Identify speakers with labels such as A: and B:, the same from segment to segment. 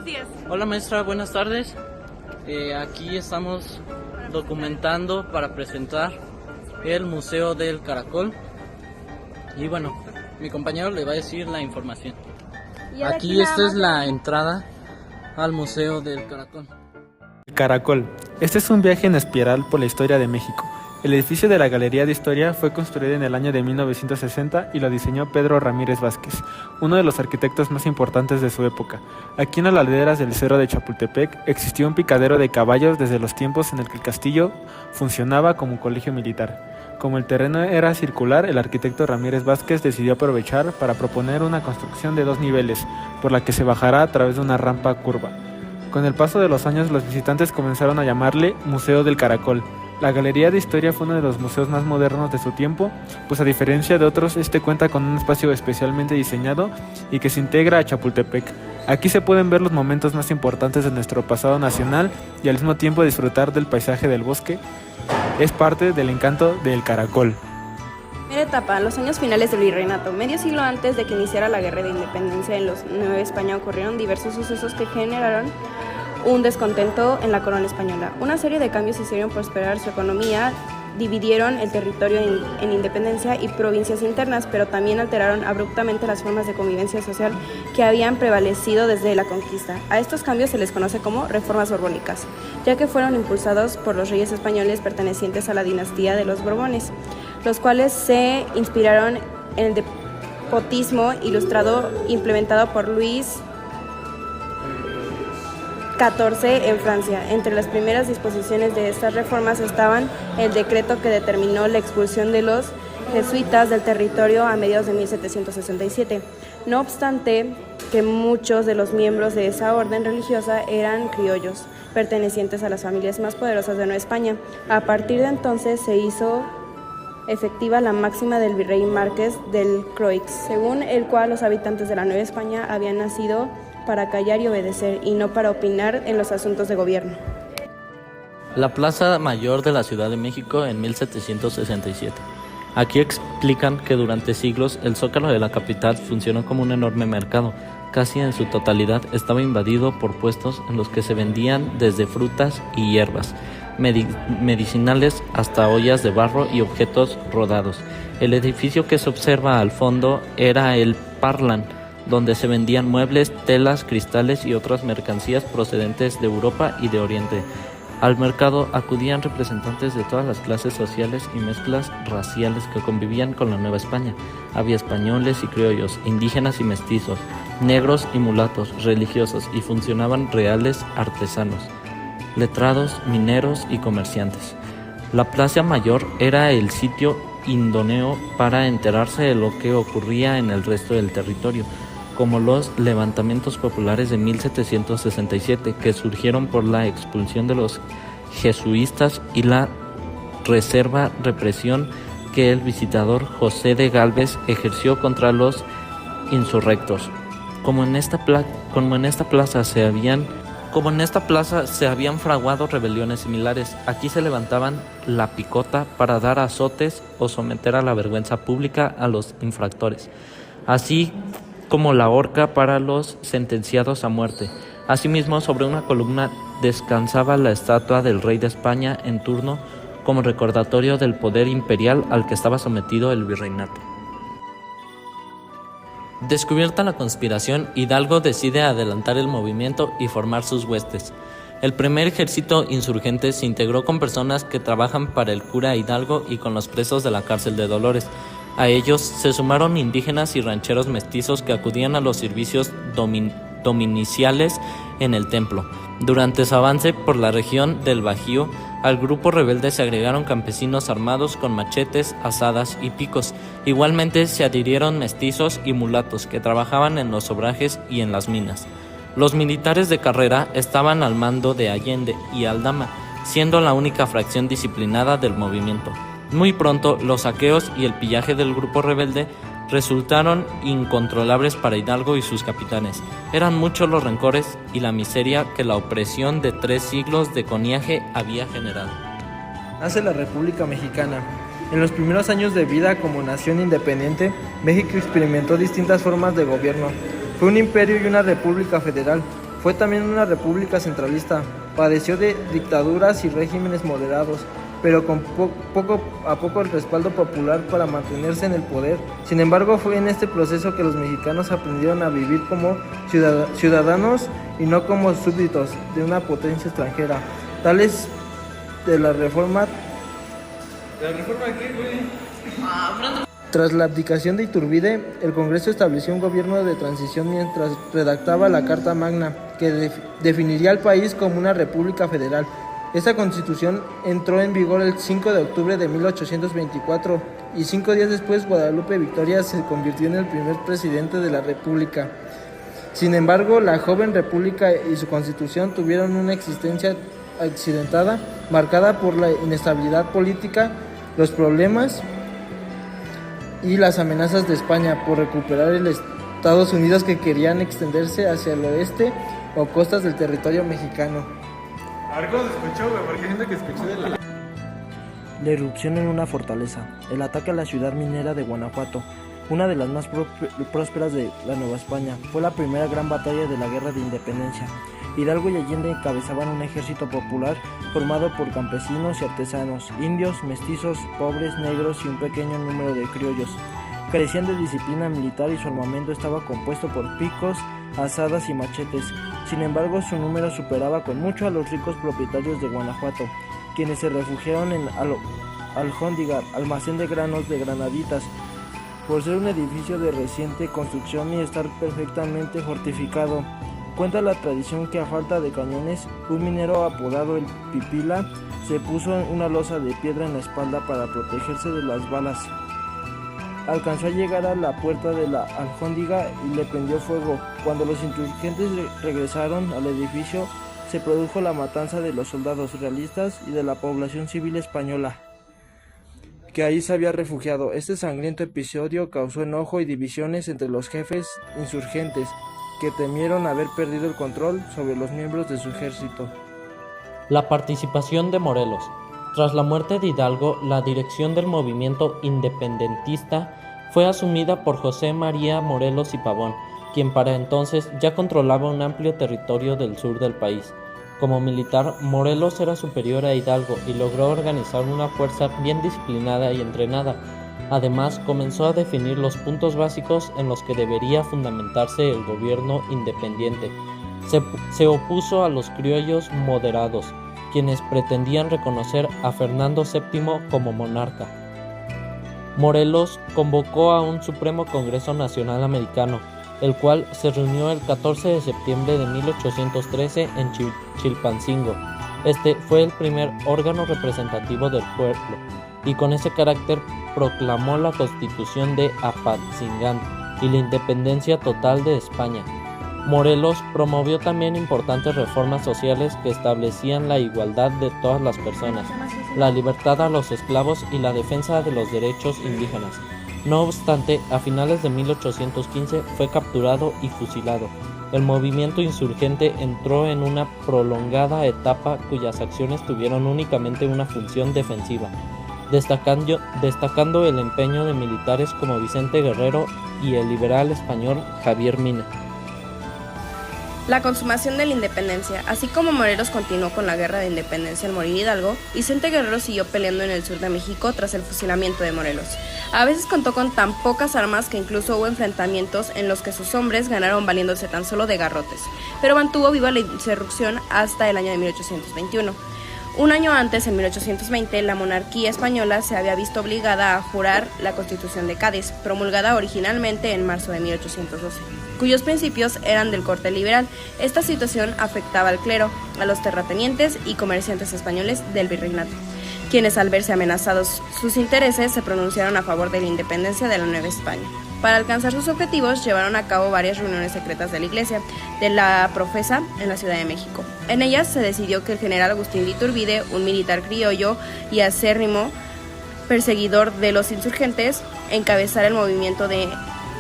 A: Buenos días.
B: Hola maestra, buenas tardes. Aquí estamos documentando para presentar el Museo del Caracol. Y bueno, mi compañero le va a decir la información. Aquí esta es la entrada al Museo del Caracol.
C: El Caracol. Este es un viaje en espiral por la historia de México. El edificio de la Galería de Historia fue construido en el año de 1960 y lo diseñó Pedro Ramírez Vázquez, uno de los arquitectos más importantes de su época. Aquí en las laderas del Cerro de Chapultepec existió un picadero de caballos desde los tiempos en el que el castillo funcionaba como un colegio militar. Como el terreno era circular, el arquitecto Ramírez Vázquez decidió aprovechar para proponer una construcción de 2 niveles, por la que se bajará a través de una rampa curva. Con el paso de los años, los visitantes comenzaron a llamarle Museo del Caracol. La Galería de Historia fue uno de los museos más modernos de su tiempo, pues a diferencia de otros, este cuenta con un espacio especialmente diseñado y que se integra a Chapultepec. Aquí se pueden ver los momentos más importantes de nuestro pasado nacional y al mismo tiempo disfrutar del paisaje del bosque. Es parte del encanto del Caracol.
D: Primera etapa, los años finales del virreinato. Medio siglo antes de que iniciara la guerra de independencia en Nueva España ocurrieron diversos sucesos que generaron un descontento en la corona española. Una serie de cambios hicieron prosperar su economía, dividieron el territorio en independencia y provincias internas, pero también alteraron abruptamente las formas de convivencia social que habían prevalecido desde la conquista. A estos cambios se les conoce como reformas borbónicas, ya que fueron impulsados por los reyes españoles pertenecientes a la dinastía de los Borbones, los cuales se inspiraron en el despotismo ilustrado implementado por Luis XIV en Francia. Entre las primeras disposiciones de estas reformas estaban el decreto que determinó la expulsión de los jesuitas del territorio a mediados de 1767. No obstante, que muchos de los miembros de esa orden religiosa eran criollos, pertenecientes a las familias más poderosas de Nueva España. A partir de entonces se hizo efectiva la máxima del virrey Márquez del Croix, según el cual los habitantes de la Nueva España habían nacido para callar y obedecer, y no para opinar en los asuntos de gobierno.
B: La Plaza Mayor de la Ciudad de México en 1767. Aquí explican que durante siglos el zócalo de la capital funcionó como un enorme mercado. Casi en su totalidad estaba invadido por puestos en los que se vendían desde frutas y hierbas medicinales hasta ollas de barro y objetos rodados. El edificio que se observa al fondo era el Parlan, donde se vendían muebles, telas, cristales y otras mercancías procedentes de Europa y de Oriente. Al mercado acudían representantes de todas las clases sociales y mezclas raciales que convivían con la Nueva España. Había españoles y criollos, indígenas y mestizos, negros y mulatos, religiosos, y funcionaban reales artesanos, letrados, mineros y comerciantes. La Plaza Mayor era el sitio idóneo para enterarse de lo que ocurría en el resto del territorio, como los levantamientos populares de 1767, que surgieron por la expulsión de los jesuitas y la represión que el visitador José de Gálvez ejerció contra los insurrectos. Como en esta plaza se habían fraguado rebeliones similares, aquí se levantaban la picota para dar azotes o someter a la vergüenza pública a los infractores, así como la horca para los sentenciados a muerte. Asimismo, sobre una columna descansaba la estatua del rey de España en turno, como recordatorio del poder imperial al que estaba sometido el virreinato. Descubierta la conspiración, Hidalgo decide adelantar el movimiento y formar sus huestes. El primer ejército insurgente se integró con personas que trabajan para el cura Hidalgo y con los presos de la cárcel de Dolores. A ellos se sumaron indígenas y rancheros mestizos que acudían a los servicios dominiciales en el templo. Durante su avance por la región del Bajío, al grupo rebelde se agregaron campesinos armados con machetes, azadas y picos. Igualmente se adhirieron mestizos y mulatos que trabajaban en los obrajes y en las minas. Los militares de carrera estaban al mando de Allende y Aldama, siendo la única fracción disciplinada del movimiento. Muy pronto, los saqueos y el pillaje del grupo rebelde resultaron incontrolables para Hidalgo y sus capitanes. Eran muchos los rencores y la miseria que la opresión de 3 siglos de coniaje había generado.
E: Nace la República Mexicana. En los primeros años de vida como nación independiente, México experimentó distintas formas de gobierno. Fue un imperio y una república federal. Fue también una república centralista, padeció de dictaduras y regímenes moderados, pero con poco a poco el respaldo popular para mantenerse en el poder. Sin embargo, fue en este proceso que los mexicanos aprendieron a vivir como ciudadanos y no como súbditos de una potencia extranjera. Tales de la reforma... ¿La reforma qué, güey? Tras la abdicación de Iturbide, el Congreso estableció un gobierno de transición mientras redactaba la Carta Magna, que definiría al país como una república federal. Esta constitución entró en vigor el 5 de octubre de 1824 y 5 días después Guadalupe Victoria se convirtió en el primer presidente de la república. Sin embargo, la joven república y su constitución tuvieron una existencia accidentada, marcada por la inestabilidad política, los problemas y las amenazas de España por recuperar el Estados Unidos que querían extenderse hacia el oeste o costas del territorio mexicano.
C: A ver cómo se escuchó, güey, porque hay gente que escuchó de la...
E: La irrupción en una fortaleza, el ataque a la ciudad minera de Guanajuato, una de las más prósperas de la Nueva España, fue la primera gran batalla de la Guerra de Independencia. Hidalgo y Allende encabezaban un ejército popular formado por campesinos y artesanos, indios, mestizos, pobres, negros y un pequeño número de criollos. Carecían de disciplina militar y su armamento estaba compuesto por picos, azadas y machetes. Sin embargo, su número superaba con mucho a los ricos propietarios de Guanajuato, quienes se refugiaron en Aljóndiga, almacén de granos de Granaditas, por ser un edificio de reciente construcción y estar perfectamente fortificado. Cuenta la tradición que a falta de cañones, un minero apodado el Pipila se puso una losa de piedra en la espalda para protegerse de las balas. Alcanzó a llegar a la puerta de la Aljóndiga y le prendió fuego. Cuando los insurgentes regresaron al edificio, se produjo la matanza de los soldados realistas y de la población civil española, que ahí se había refugiado. Este sangriento episodio causó enojo y divisiones entre los jefes insurgentes, que temieron haber perdido el control sobre los miembros de su ejército.
B: La participación de Morelos. Tras la muerte de Hidalgo, la dirección del movimiento independentista fue asumida por José María Morelos y Pavón, quien para entonces ya controlaba un amplio territorio del sur del país. Como militar, Morelos era superior a Hidalgo y logró organizar una fuerza bien disciplinada y entrenada. Además, comenzó a definir los puntos básicos en los que debería fundamentarse el gobierno independiente. Se opuso a los criollos moderados, quienes pretendían reconocer a Fernando VII como monarca. Morelos convocó a un Supremo Congreso Nacional Americano, el cual se reunió el 14 de septiembre de 1813 en Chilpancingo. Este fue el primer órgano representativo del pueblo, y con ese carácter proclamó la Constitución de Apatzingán y la independencia total de España. Morelos promovió también importantes reformas sociales que establecían la igualdad de todas las personas, la libertad a los esclavos y la defensa de los derechos indígenas. No obstante, a finales de 1815 fue capturado y fusilado. El movimiento insurgente entró en una prolongada etapa cuyas acciones tuvieron únicamente una función defensiva, destacando el empeño de militares como Vicente Guerrero y el liberal español Javier Mina.
D: La consumación de la independencia. Así como Morelos continuó con la guerra de independencia al morir Hidalgo, Vicente Guerrero siguió peleando en el sur de México tras el fusilamiento de Morelos. A veces contó con tan pocas armas que incluso hubo enfrentamientos en los que sus hombres ganaron valiéndose tan solo de garrotes, pero mantuvo viva la insurrección hasta el año de 1821. Un año antes, en 1820, la monarquía española se había visto obligada a jurar la Constitución de Cádiz, promulgada originalmente en marzo de 1812, cuyos principios eran del corte liberal. Esta situación afectaba al clero, a los terratenientes y comerciantes españoles del virreinato, quienes al verse amenazados sus intereses se pronunciaron a favor de la independencia de la Nueva España. Para alcanzar sus objetivos, llevaron a cabo varias reuniones secretas de la Iglesia de la Profesa en la Ciudad de México. En ellas se decidió que el general Agustín de Iturbide, un militar criollo y acérrimo perseguidor de los insurgentes, encabezara el movimiento de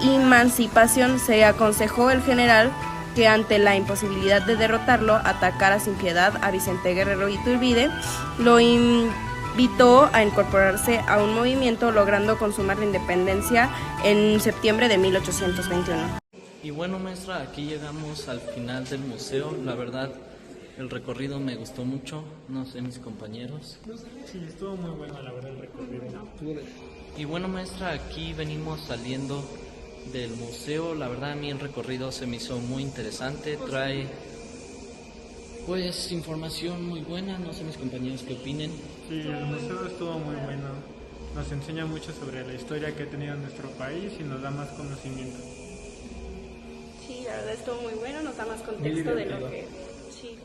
D: emancipación. Se aconsejó el general que ante la imposibilidad de derrotarlo, atacara sin piedad a Vicente Guerrero Iturbide. Lo invitó a incorporarse a un movimiento, logrando consumar la independencia en septiembre de 1821.
B: Y bueno, maestra, aquí llegamos al final del museo. La verdad, el recorrido me gustó mucho. No sé, mis compañeros.
C: Sí, estuvo muy bueno la verdad el recorrido.
B: Y bueno, maestra, aquí venimos saliendo del museo. La verdad, a mí el recorrido se me hizo muy interesante. Trae, pues, información muy buena. No sé, mis compañeros qué opinen.
C: Sí, el museo estuvo muy bueno. Nos enseña mucho sobre la historia que ha tenido nuestro país y nos da más conocimiento.
D: Sí, la verdad estuvo muy bueno, nos da más contexto de lo que... Sí.